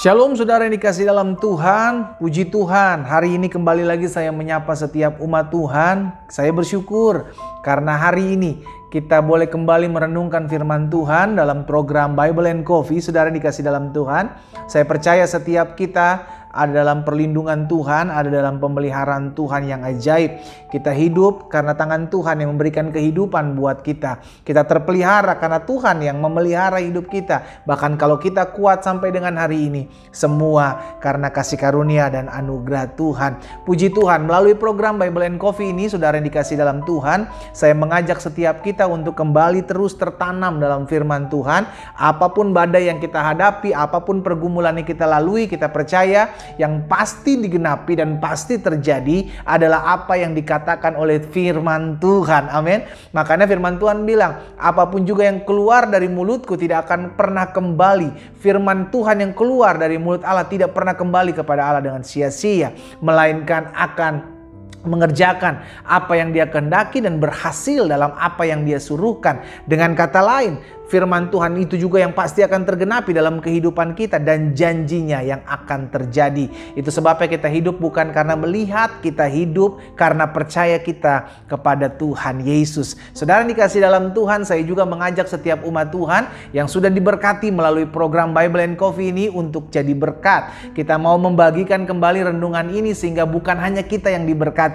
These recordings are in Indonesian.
Shalom saudara yang dikasih dalam Tuhan, puji Tuhan. Hari ini kembali lagi saya menyapa setiap umat Tuhan. Saya bersyukur karena hari ini kita boleh kembali merenungkan firman Tuhan dalam program Bible and Coffee. Saudara yang dikasih dalam Tuhan, saya percaya setiap kita ada dalam perlindungan Tuhan, ada dalam pemeliharaan Tuhan yang ajaib. Kita hidup karena tangan Tuhan yang memberikan kehidupan buat kita. Kita terpelihara karena Tuhan yang memelihara hidup kita. Bahkan kalau kita kuat sampai dengan hari ini, semua karena kasih karunia dan anugerah Tuhan. Puji Tuhan, melalui program Bible and Coffee ini, saudara yang dikasih dalam Tuhan, saya mengajak setiap kita untuk kembali terus tertanam dalam firman Tuhan. Apapun badai yang kita hadapi, apapun pergumulan yang kita lalui, kita percaya yang pasti digenapi dan pasti terjadi adalah apa yang dikatakan oleh firman Tuhan. Amin. Makanya firman Tuhan bilang, apapun juga yang keluar dari mulutku tidak akan pernah kembali. Firman Tuhan yang keluar dari mulut Allah tidak pernah kembali kepada Allah dengan sia-sia, melainkan akan mengerjakan apa yang dia kehendaki dan berhasil dalam apa yang dia suruhkan. Dengan kata lain, firman Tuhan itu juga yang pasti akan tergenapi dalam kehidupan kita dan janjinya yang akan terjadi. Itu sebabnya kita hidup bukan karena melihat, kita hidup karena percaya kita kepada Tuhan Yesus. Saudara dikasih dalam Tuhan, saya juga mengajak setiap umat Tuhan yang sudah diberkati melalui program Bible and Coffee ini untuk jadi berkat. Kita mau membagikan kembali renungan ini sehingga bukan hanya kita yang diberkati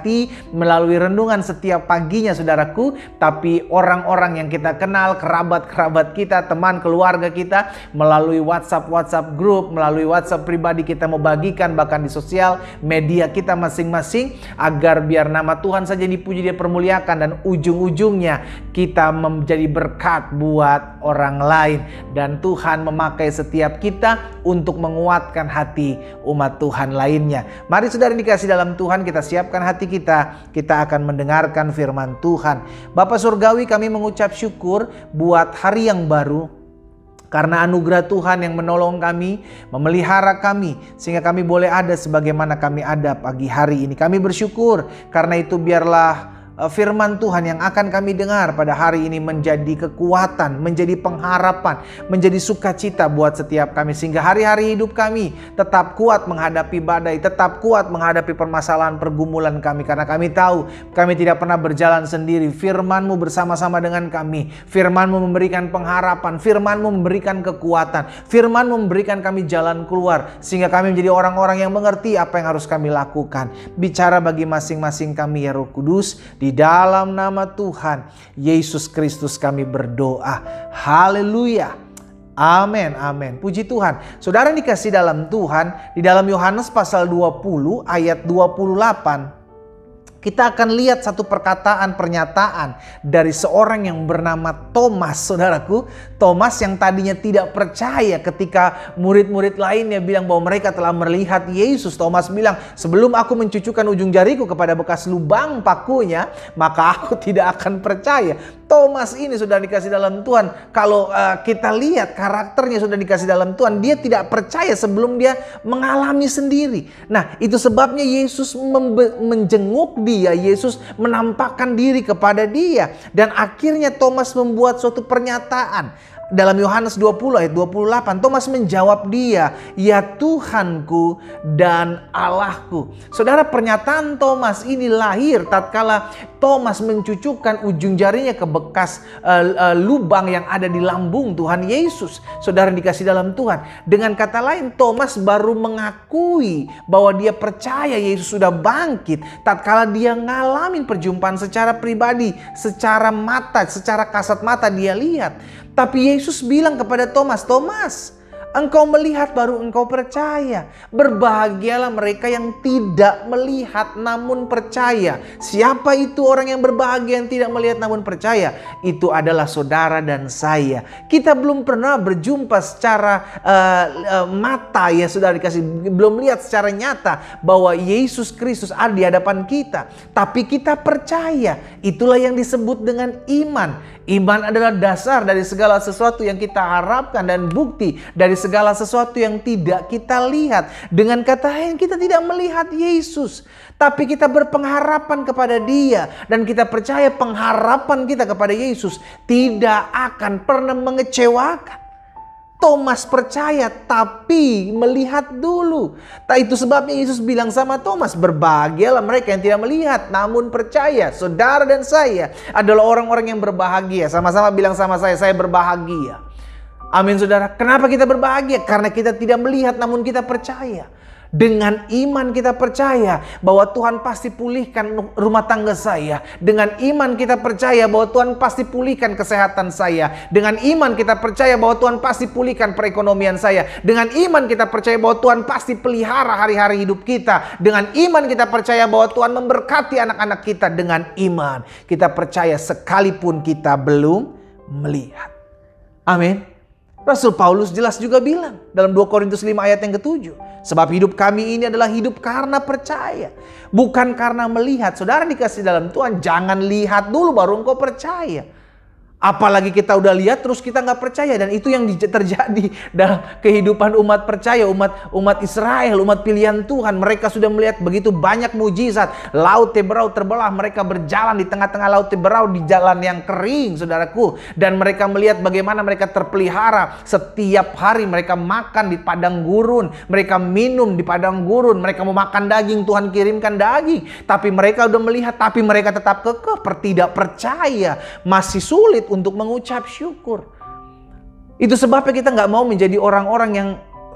melalui renungan setiap paginya saudaraku, tapi orang-orang yang kita kenal, kerabat-kerabat kita, teman keluarga kita, melalui WhatsApp grup, melalui WhatsApp pribadi kita mau bagikan, bahkan di sosial media kita masing-masing, agar biar nama Tuhan saja dipuji, dia permuliakan, dan ujung-ujungnya kita menjadi berkat buat orang lain. Dan Tuhan memakai setiap kita untuk menguatkan hati umat Tuhan lainnya. Mari saudara dikasih dalam Tuhan, kita siapkan hati kita akan mendengarkan firman Tuhan. Bapa Surgawi, kami mengucap syukur buat hari yang baru, karena anugerah Tuhan yang menolong kami, memelihara kami, sehingga kami boleh ada sebagaimana kami ada pagi hari ini. Kami bersyukur, karena itu biarlah firman Tuhan yang akan kami dengar pada hari ini menjadi kekuatan, menjadi pengharapan, menjadi sukacita buat setiap kami, sehingga hari-hari hidup kami tetap kuat menghadapi badai, tetap kuat menghadapi permasalahan pergumulan kami, karena kami tahu kami tidak pernah berjalan sendiri. Firman-Mu bersama-sama dengan kami, firman-Mu memberikan pengharapan, firman-Mu memberikan kekuatan, firman-Mu memberikan kami jalan keluar, sehingga kami menjadi orang-orang yang mengerti apa yang harus kami lakukan. Bicara bagi masing-masing kami ya Roh Kudus. Di dalam nama Tuhan Yesus Kristus kami berdoa. Haleluya. Amin, amin. Puji Tuhan. Saudara dikasih dalam Tuhan, di dalam Yohanes pasal 20 ayat 28, kita akan lihat satu pernyataan dari seorang yang bernama Thomas, saudaraku. Thomas yang tadinya tidak percaya ketika murid-murid lainnya bilang bahwa mereka telah melihat Yesus. Thomas bilang, sebelum aku mencucukkan ujung jariku kepada bekas lubang pakunya, maka aku tidak akan percaya. Thomas ini sudah dikasih dalam Tuhan. Kalau kita lihat karakternya sudah dikasih dalam Tuhan, dia tidak percaya sebelum dia mengalami sendiri. Nah, itu sebabnya Yesus menjenguk dia. Yesus menampakkan diri kepada dia. Dan akhirnya Thomas membuat suatu pernyataan. Dalam Yohanes 20 ayat 28, Thomas menjawab dia, ya Tuhanku dan Allahku. Saudara, pernyataan Thomas ini lahir tatkala Thomas mencucukkan ujung jarinya ke bekas lubang yang ada di lambung Tuhan Yesus. Saudara dikasih dalam Tuhan. Dengan kata lain, Thomas baru mengakui bahwa dia percaya Yesus sudah bangkit tatkala dia ngalamin perjumpaan secara pribadi, secara mata, secara kasat mata dia lihat. Tapi Yesus bilang kepada Thomas, Thomas, engkau melihat baru engkau percaya. Berbahagialah mereka yang tidak melihat namun percaya. Siapa itu orang yang berbahagia yang tidak melihat namun percaya? Itu adalah saudara dan saya. Kita belum pernah berjumpa secara mata, ya sudah dikasih, belum lihat secara nyata bahwa Yesus Kristus ada di hadapan kita. Tapi kita percaya. Itulah yang disebut dengan iman. Iman adalah dasar dari segala sesuatu yang kita harapkan dan bukti dari segala sesuatu yang tidak kita lihat. Dengan kata lain, kita tidak melihat Yesus, tapi kita berpengharapan kepada Dia, dan kita percaya pengharapan kita kepada Yesus tidak akan pernah mengecewakan. Thomas percaya tapi melihat dulu. Itu sebabnya Yesus bilang sama Thomas, berbahagialah mereka yang tidak melihat namun percaya. Saudara dan saya adalah orang-orang yang berbahagia. Sama-sama bilang sama saya berbahagia. Amin saudara. Kenapa kita berbahagia? Karena kita tidak melihat namun kita percaya. Dengan iman kita percaya bahwa Tuhan pasti pulihkan rumah tangga saya. Dengan iman kita percaya bahwa Tuhan pasti pulihkan kesehatan saya. Dengan iman kita percaya bahwa Tuhan pasti pulihkan perekonomian saya. Dengan iman kita percaya bahwa Tuhan pasti pelihara hari-hari hidup kita. Dengan iman kita percaya bahwa Tuhan memberkati anak-anak kita. Dengan iman kita percaya sekalipun kita belum melihat. Amin. Rasul Paulus jelas juga bilang dalam 2 Korintus 5 ayat yang ke-7. Sebab hidup kami ini adalah hidup karena percaya, bukan karena melihat. Saudara dikasih dalam Tuhan, jangan lihat dulu baru engkau percaya. Apalagi kita udah lihat terus kita nggak percaya. Dan itu yang terjadi dalam kehidupan umat percaya, umat Israel, umat pilihan Tuhan. Mereka sudah melihat begitu banyak mujizat. Laut Teberau terbelah, mereka berjalan di tengah-tengah Laut Teberau di jalan yang kering, saudaraku. Dan mereka melihat bagaimana mereka terpelihara. Setiap hari mereka makan di padang gurun, mereka minum di padang gurun, mereka mau makan daging, Tuhan kirimkan daging. Tapi mereka udah melihat, tapi mereka tetap kekeh, tidak percaya. Masih sulit untuk mengucap syukur. Itu sebabnya kita nggak mau menjadi orang-orang yang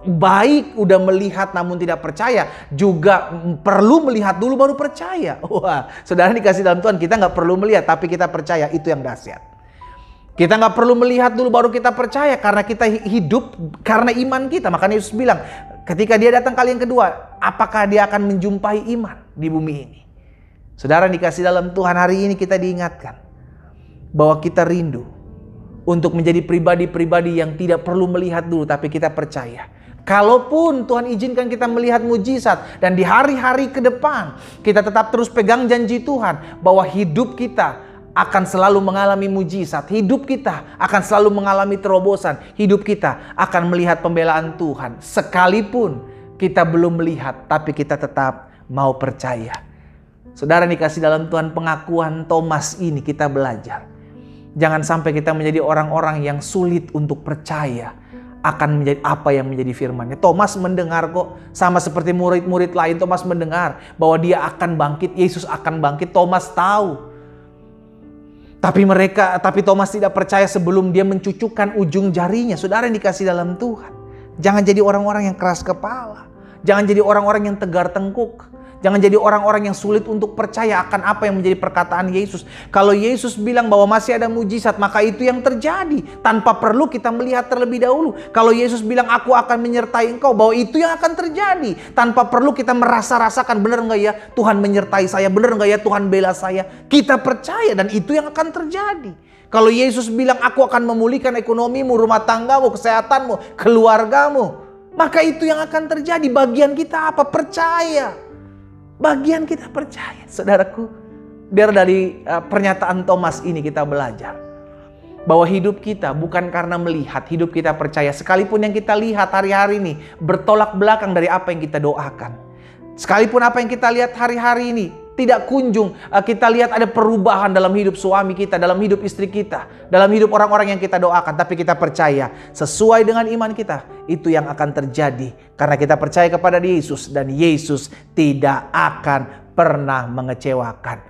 baik udah melihat namun tidak percaya. Juga perlu melihat dulu baru percaya. Wah, saudara dikasih dalam Tuhan, kita nggak perlu melihat tapi kita percaya. Itu yang dahsyat. Kita nggak perlu melihat dulu baru kita percaya, karena kita hidup karena iman kita. Makanya Yesus bilang ketika dia datang kali yang kedua, apakah dia akan menjumpai iman di bumi ini? Saudara dikasih dalam Tuhan, hari ini kita diingatkan bahwa kita rindu untuk menjadi pribadi-pribadi yang tidak perlu melihat dulu tapi kita percaya. Kalaupun Tuhan izinkan kita melihat mujizat dan di hari-hari ke depan kita tetap terus pegang janji Tuhan bahwa hidup kita akan selalu mengalami mujizat, hidup kita akan selalu mengalami terobosan, hidup kita akan melihat pembelaan Tuhan. Sekalipun kita belum melihat tapi kita tetap mau percaya. Saudara dikasih dalam Tuhan, pengakuan Thomas ini kita belajar. Jangan sampai kita menjadi orang-orang yang sulit untuk percaya akan menjadi apa yang menjadi firman-Nya. Thomas mendengar kok, sama seperti murid-murid lain. Thomas mendengar bahwa dia akan bangkit, Yesus akan bangkit. Thomas tahu. Tapi Thomas tidak percaya sebelum dia mencucukkan ujung jarinya. Saudara yang dikasih dalam Tuhan, jangan jadi orang-orang yang keras kepala. Jangan jadi orang-orang yang tegar tengkuk. Jangan jadi orang-orang yang sulit untuk percaya akan apa yang menjadi perkataan Yesus. Kalau Yesus bilang bahwa masih ada mujizat, maka itu yang terjadi. Tanpa perlu kita melihat terlebih dahulu. Kalau Yesus bilang aku akan menyertai engkau, bahwa itu yang akan terjadi. Tanpa perlu kita merasa-rasakan, benar nggak ya Tuhan menyertai saya, benar nggak ya Tuhan bela saya. Kita percaya dan itu yang akan terjadi. Kalau Yesus bilang aku akan memulihkan ekonomimu, rumah tanggamu, kesehatanmu, keluargamu, maka itu yang akan terjadi. Bagian kita apa? Percaya. Bagian kita percaya. Saudaraku, biar dari pernyataan Thomas ini kita belajar bahwa hidup kita bukan karena melihat, hidup kita percaya. Sekalipun yang kita lihat hari-hari ini bertolak belakang dari apa yang kita doakan. Sekalipun apa yang kita lihat hari-hari ini tidak kunjung kita lihat ada perubahan dalam hidup suami kita, dalam hidup istri kita, dalam hidup orang-orang yang kita doakan. Tapi kita percaya sesuai dengan iman kita, itu yang akan terjadi. Karena kita percaya kepada Yesus dan Yesus tidak akan pernah mengecewakan.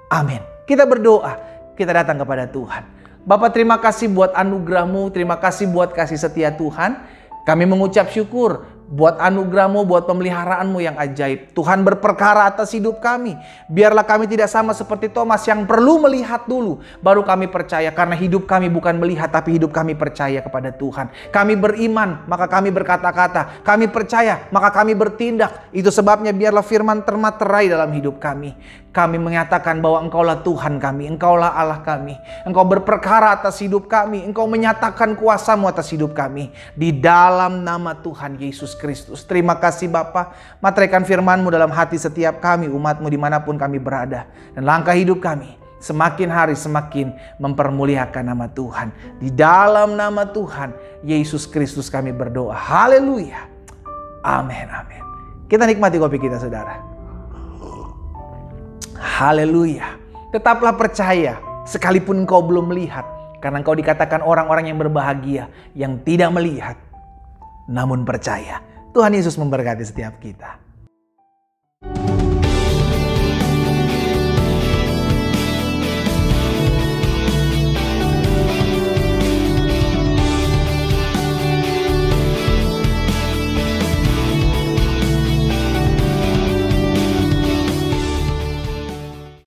Amin. Kita berdoa, kita datang kepada Tuhan. Bapa, terima kasih buat anugerah-Mu, terima kasih buat kasih setia Tuhan. Kami mengucap syukur buat anugerah-Mu, buat pemeliharaan-Mu yang ajaib. Tuhan berperkara atas hidup kami. Biarlah kami tidak sama seperti Thomas yang perlu melihat dulu baru kami percaya. Karena hidup kami bukan melihat tapi hidup kami percaya kepada Tuhan. Kami beriman maka kami berkata-kata. Kami percaya maka kami bertindak. Itu sebabnya biarlah firman termaterai dalam hidup kami. Kami menyatakan bahwa Engkaulah Tuhan kami, Engkaulah Allah kami. Engkau berperkara atas hidup kami, Engkau menyatakan kuasa-Mu atas hidup kami. Di dalam nama Tuhan Yesus Kristus. Terima kasih Bapa. Materaikan firman-Mu dalam hati setiap kami, umat-Mu dimanapun kami berada. Dan langkah hidup kami semakin hari semakin mempermuliakan nama Tuhan. Di dalam nama Tuhan Yesus Kristus kami berdoa. Haleluya. Amin, amin. Kita nikmati kopi kita, saudara. Haleluya. Tetaplah percaya sekalipun engkau belum melihat. Karena engkau dikatakan orang-orang yang berbahagia, yang tidak melihat, namun percaya. Tuhan Yesus memberkati setiap kita.